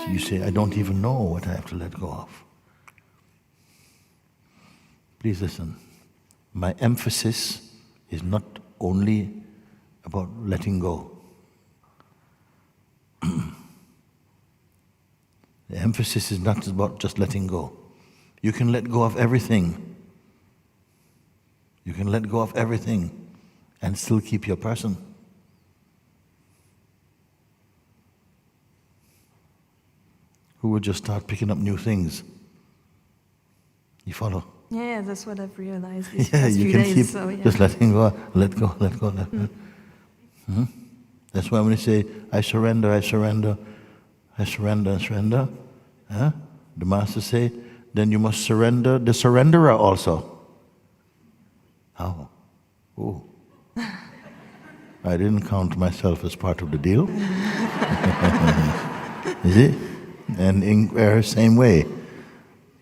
You say, I don't even know what I have to let go of. Please listen. My emphasis is not only about letting go. The emphasis is not about just letting go. You can let go of everything. You can let go of everything and still keep your person. Who would just start picking up new things? You follow? Yeah, that's what I've realized these Yeah, past you few can days. keep So, yeah. just letting go, let go, let go, let go. That's why when you say, I surrender, I surrender, I surrender, I surrender, the Master say, then you must surrender the surrenderer also. How? Oh. I didn't count myself as part of the deal. You see? And in same way,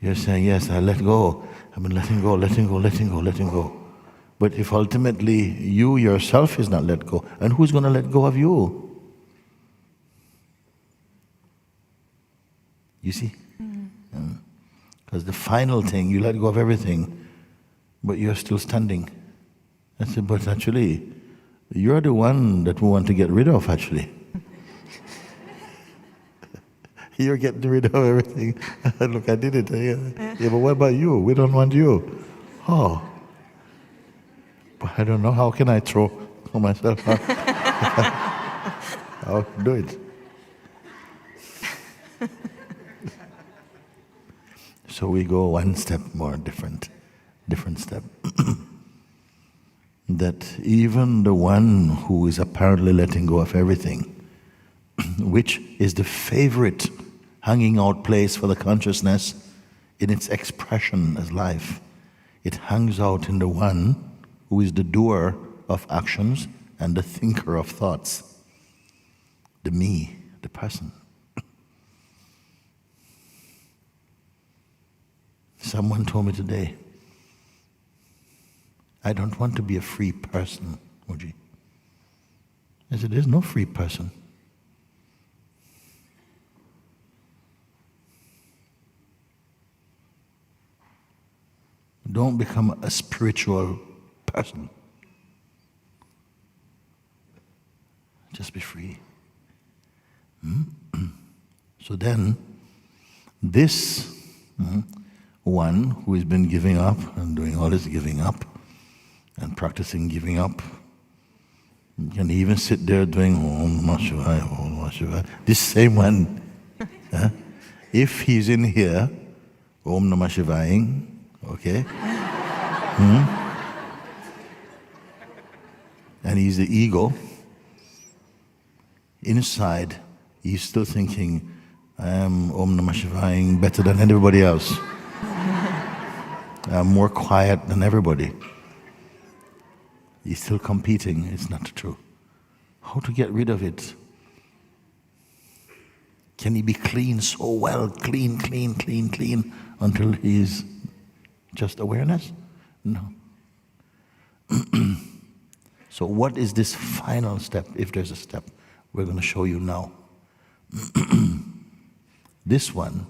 you're saying, yes, I let go. I've been letting go, letting go, letting go, letting go. But if ultimately you yourself is not let go, and who's going to let go of you? You see? Because the final thing, you let go of everything, but you're still standing. I said, but actually, you're the one that we want to get rid of, actually. You're getting rid of everything. Look, I did it. Yeah, but what about you? We don't want you. Oh. But I don't know. How can I throw myself out? I'll do it. So we go one step more different step. That even the one who is apparently letting go of everything, which is the favorite hanging out place for the consciousness in its expression as life, it hangs out in the one who is the doer of actions and the thinker of thoughts, the me, the person. Someone told me today, I don't want to be a free person, Mooji. I said, there's no free person. Don't become a spiritual person. Just be free. So then, this one who has been giving up and doing all this giving up and practicing giving up, can even sit there doing Om Namah Shivaya, Om Namah Shivaya. This same one, if he's in here, Om Namah Shivaya, okay? And he's the ego. Inside, he's still thinking, I am Om Namah Shivaya better than everybody else. I'm more quiet than everybody. He's still competing. It's not true. How to get rid of it? Can he be clean so well, clean, until he's just awareness? No. So what is this final step, if there's a step? We're going to show you now. This one,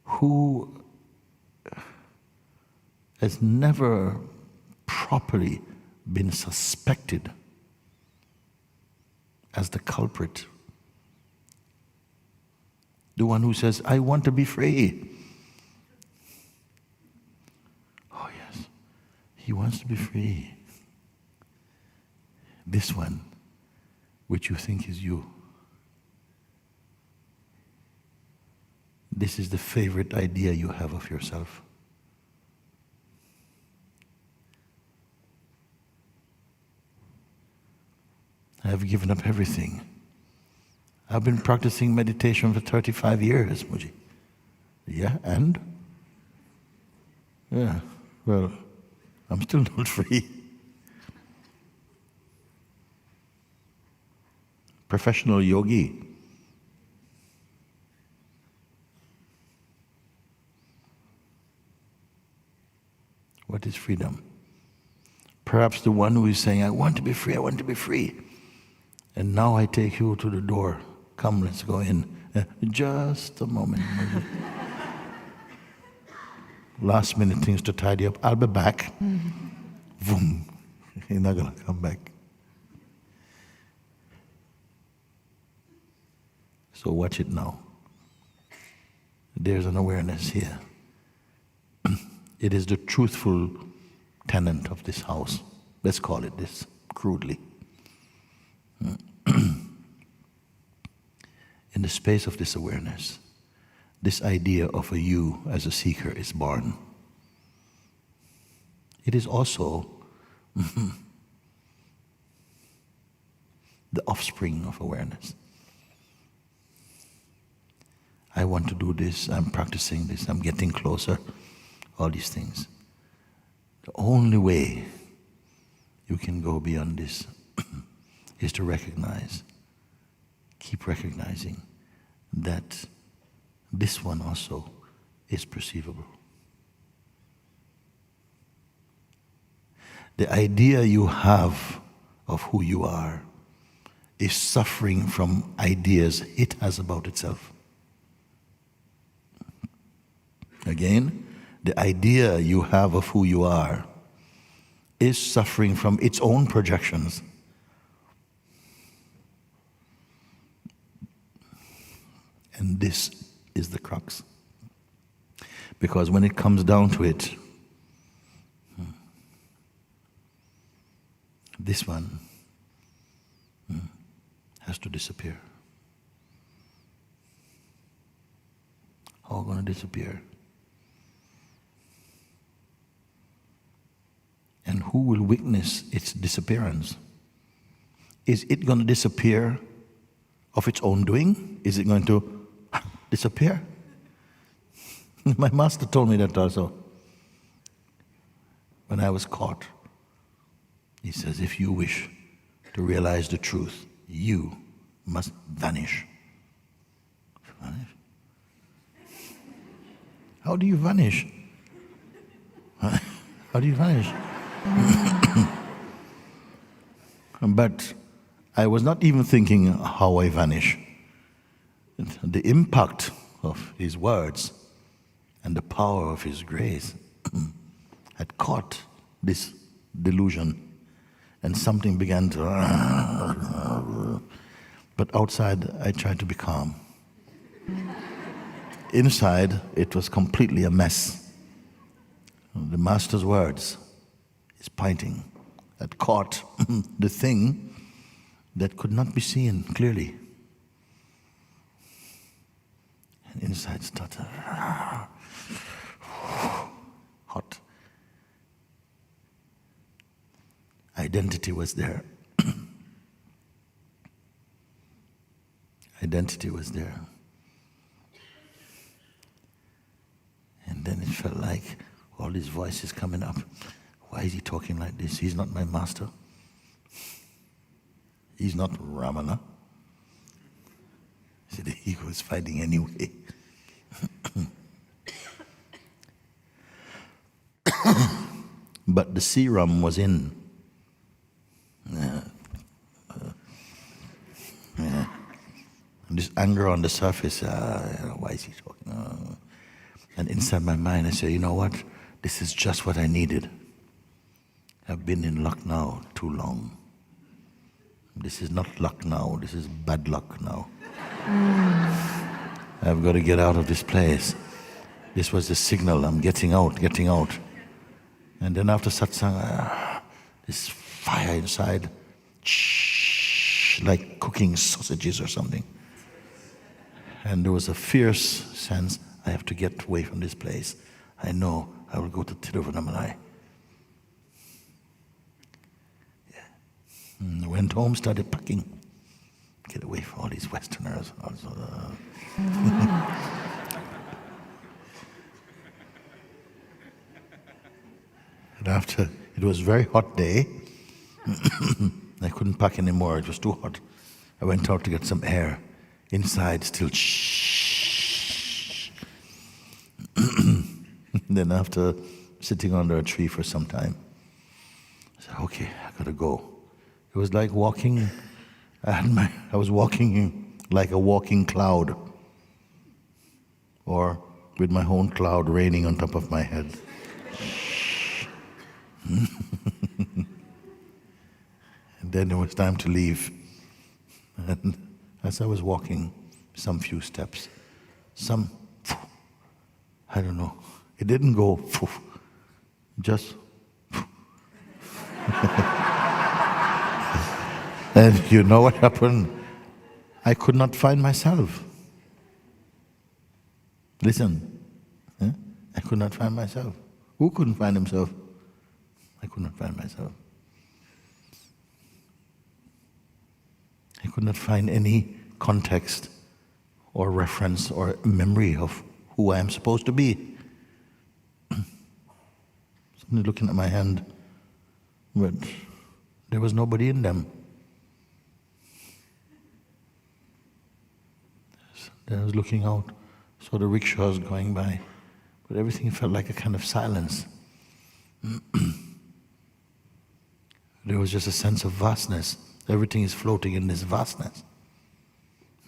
who has never properly been suspected as the culprit. The one who says, I want to be free. Oh yes, he wants to be free. This one, which you think is you. This is the favorite idea you have of yourself. I have given up everything. I've been practicing meditation for 35 years, Mooji. Yeah, and? Yeah, well, I'm still not free. Professional yogi. What is freedom? Perhaps the one who is saying, I want to be free, I want to be free. And now I take you to the door. Come, let's go in. Just a moment. Last minute things to tidy up. I'll be back. Boom. You're not going to come back. So watch it now. There's an awareness here. It is the truthful tenant of this house. Let's call it this, crudely. In the space of this awareness, this idea of a you as a seeker is born. It is also the offspring of awareness. I want to do this, I'm practicing this, I'm getting closer, all these things. The only way you can go beyond this is to recognize, keep recognizing that this one also is perceivable. The idea you have of who you are is suffering from ideas it has about itself. Again, the idea you have of who you are is suffering from its own projections. And this is the crux. Because when it comes down to it, this one has to disappear. How going to disappear? And who will witness its disappearance? Is it going to disappear of its own doing? Is it going to disappear? My master told me that also. When I was caught, he says, if you wish to realize the truth, you must vanish. Vanish? How do you vanish? How do you vanish? But I was not even thinking how I vanish. The impact of his words and the power of his grace had caught this delusion, and something began to. But outside, I tried to be calm. Inside, it was completely a mess. The master's words is pointing that caught the thing that could not be seen clearly. And inside started hot. Identity was there. Identity was there. And then it felt like all these voices coming up. Why is he talking like this? He's not my master. He's not Ramana. See, the ego is fighting anyway. But the serum was in. And this anger on the surface, why is he talking? And inside my mind, I say, you know what? This is just what I needed. I've been in luck now too long. This is not luck now, this is bad luck now. I've got to get out of this place. This was the signal, I'm getting out. And then after satsang, this fire inside, like cooking sausages or something. And there was a fierce sense, I have to get away from this place. I know I will go to Tiruvannamalai. Yeah. Went home, started packing. Get away from all these Westerners. And after, it was a very hot day. I couldn't pack anymore, it was too hot. I went out to get some air. Inside, still Then after sitting under a tree for some time, I said, Okay, I gotta go. It was like walking, I was walking like a walking cloud, or with my own cloud raining on top of my head. And then it was time to leave. And as I was walking some few steps, I don't know, it didn't go, just. And you know what happened? I could not find myself. Listen, I could not find myself. Who couldn't find himself? I could not find myself. I could not find any context or reference or memory of who I am supposed to be. Suddenly looking at my hand, but there was nobody in them. Then I was looking out, saw the rickshaws going by, but everything felt like a kind of silence. There was just a sense of vastness. Everything is floating in this vastness.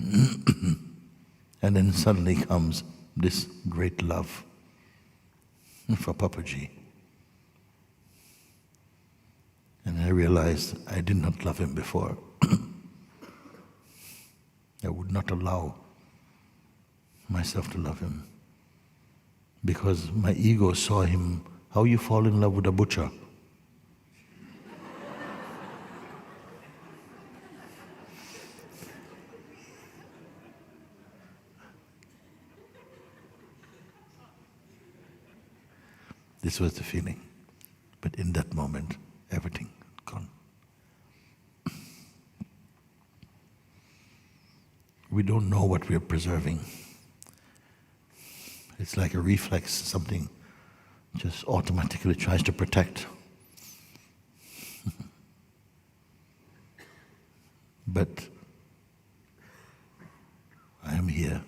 And then suddenly comes this great love for Papaji. And I realized I did not love him before. I would not allow myself to love him, because my ego saw him. How you fall in love with a butcher? This was the feeling. But in that moment, everything gone. We don't know what we are preserving. It's like a reflex, something just automatically tries to protect. But I am here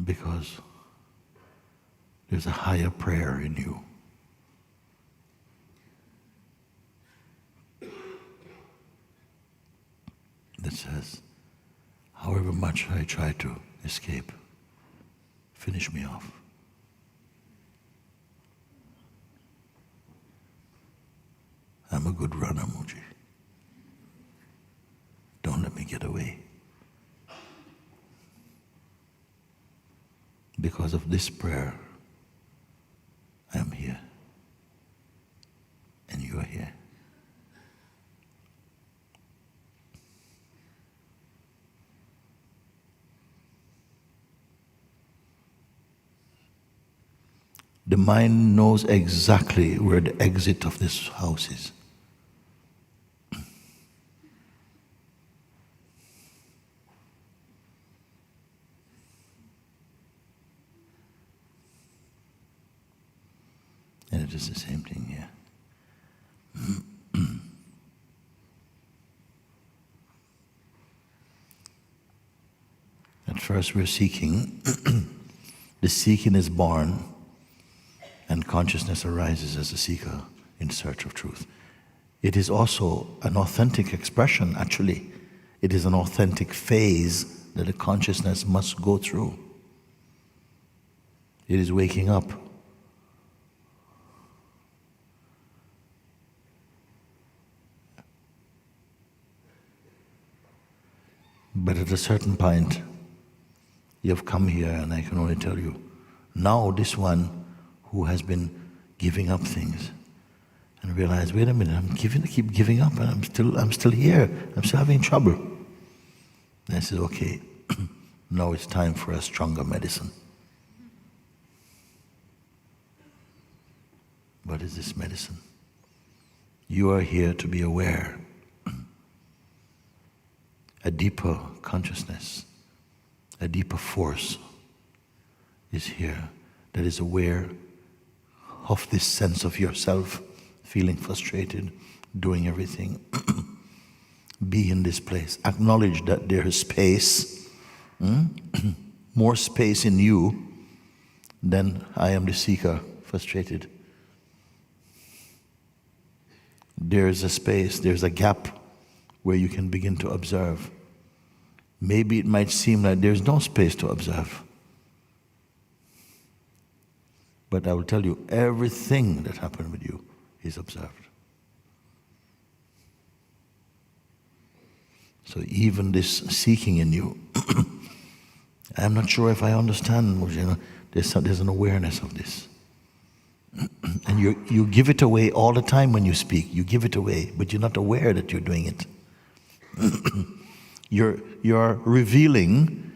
because there's a higher prayer in you. That says, however much I try to escape, finish me off. I'm a good runner, Mooji. Don't let me get away. Because of this prayer, I am here. And you are here. The mind knows exactly where the exit of this house is. And it is the same thing here. At first we're seeking. The seeking is born, and consciousness arises as a seeker in search of truth. It is also an authentic expression, actually. It is an authentic phase that the consciousness must go through. It is waking up. But at a certain point, you have come here, and I can only tell you, now this one who has been giving up things, and realize, wait a minute, keep giving up, and I'm still here. I'm still having trouble. And I said, okay, now it's time for a stronger medicine. What is this medicine? You are here to be aware. A deeper consciousness, a deeper force is here that is aware of this sense of yourself, feeling frustrated, doing everything. Be in this place. Acknowledge that there is space, more space in you than I am the seeker, frustrated. there's a space, there's a gap where you can begin to observe. Maybe it might seem like there's no space to observe. But I will tell you, everything that happened with you is observed. So even this seeking in you, I'm not sure if I understand, Mooji, there's an awareness of this. And you give it away all the time when you speak. You give it away, but you're not aware that you're doing it. You're revealing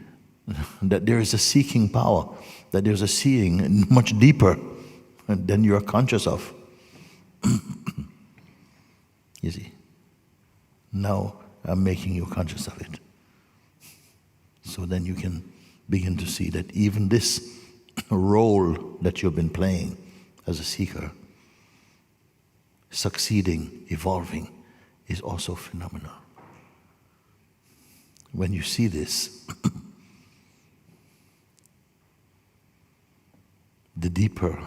that there is a seeking power, that there's a seeing much deeper than you're conscious of. You see? Now I'm making you conscious of it. So then you can begin to see that even this role that you've been playing as a seeker, succeeding, evolving, is also phenomenal. When you see this, the deeper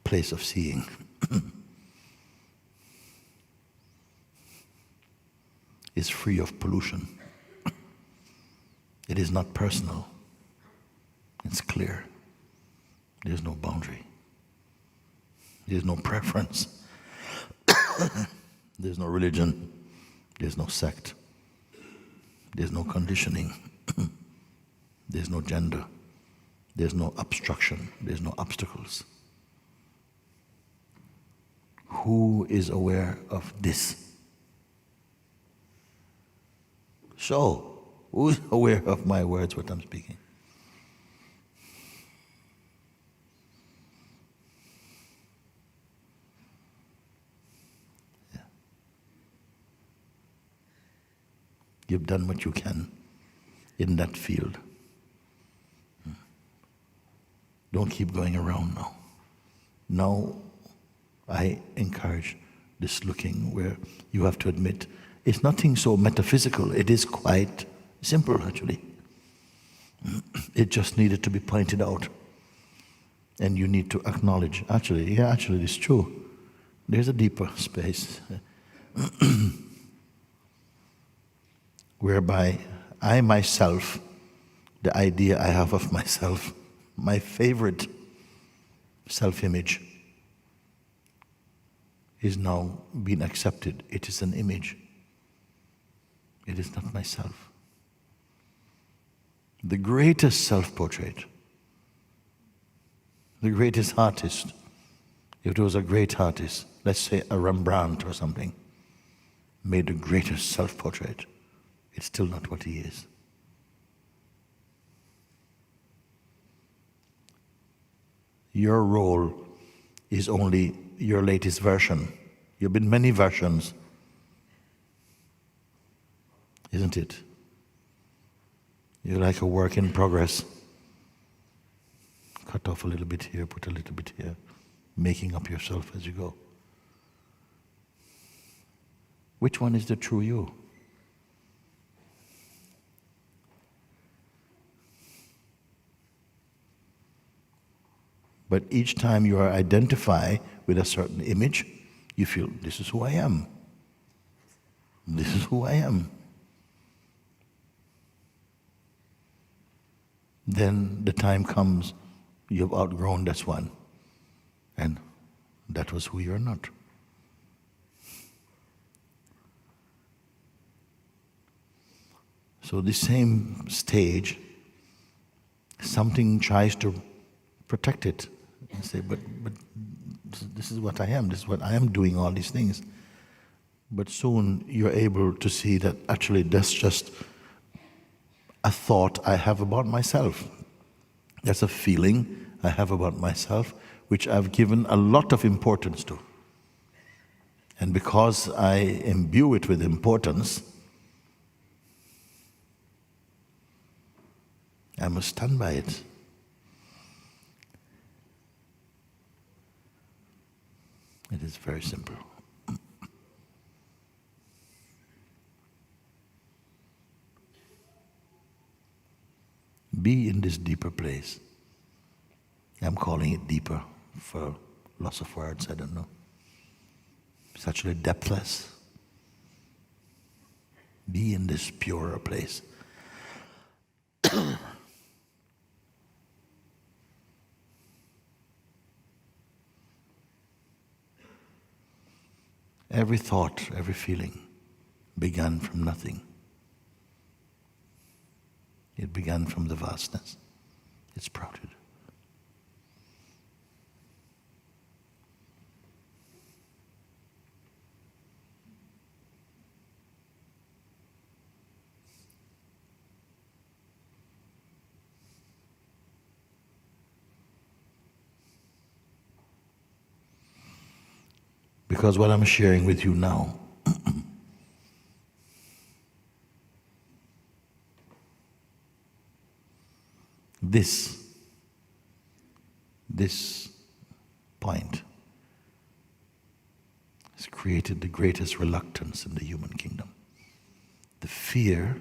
place of seeing is free of pollution. It is not personal. It's clear. There's no boundary. There's no preference. There's no religion. There's no sect. There's no conditioning. There's no gender. There's no obstruction. There's no obstacles. Who is aware of this? So, who is aware of my words, what I'm speaking? Yeah. You've done what you can in that field. Don't keep going around now. Now, I encourage this looking where you have to admit it's nothing so metaphysical. It is quite simple, actually. It just needed to be pointed out. And you need to acknowledge, actually, it's true. There's a deeper space whereby I myself, the idea I have of myself, my favorite self-image, is now being accepted. It is an image. It is not myself. The greatest self-portrait, the greatest artist, if it was a great artist, let's say a Rembrandt or something, made the greatest self-portrait, it's still not what he is. Your role is only your latest version. There have been many versions, isn't it? You're like a work in progress. Cut off a little bit here, put a little bit here, making up yourself as you go. Which one is the true you? But each time you identify with a certain image, you feel, this is who I am. This is who I am. Then the time comes, you've outgrown this one. And that was who you're not. So this same stage, something tries to protect it and say, but this is what I am, this is what I am doing, all these things. But soon you're able to see that actually that's just a thought I have about myself. That's a feeling I have about myself, which I've given a lot of importance to. And because I imbue it with importance, I must stand by it. It is very simple. Be in this deeper place. I'm calling it deeper for loss of words, I don't know. It's actually depthless. Be in this purer place. Every thought, every feeling began from nothing. It began from the vastness. It sprouted. Because what I'm sharing with you now this point has created the greatest reluctance in the human kingdom. The fear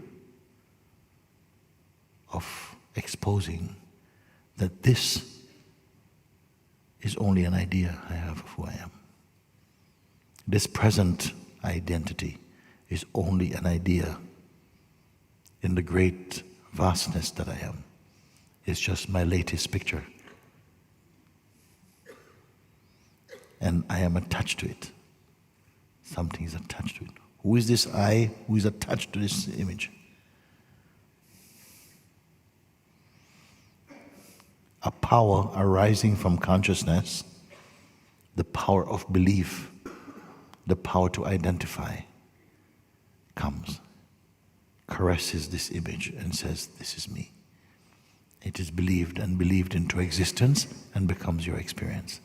of exposing that this is only an idea I have of who I am. This present identity is only an idea in the great vastness that I am. It's just my latest picture. And I am attached to it. Something is attached to it. Who is this I who is attached to this image? A power arising from consciousness, the power of belief, the power to identify, comes, caresses this image and says, this is me. It is believed and believed into existence and becomes your experience.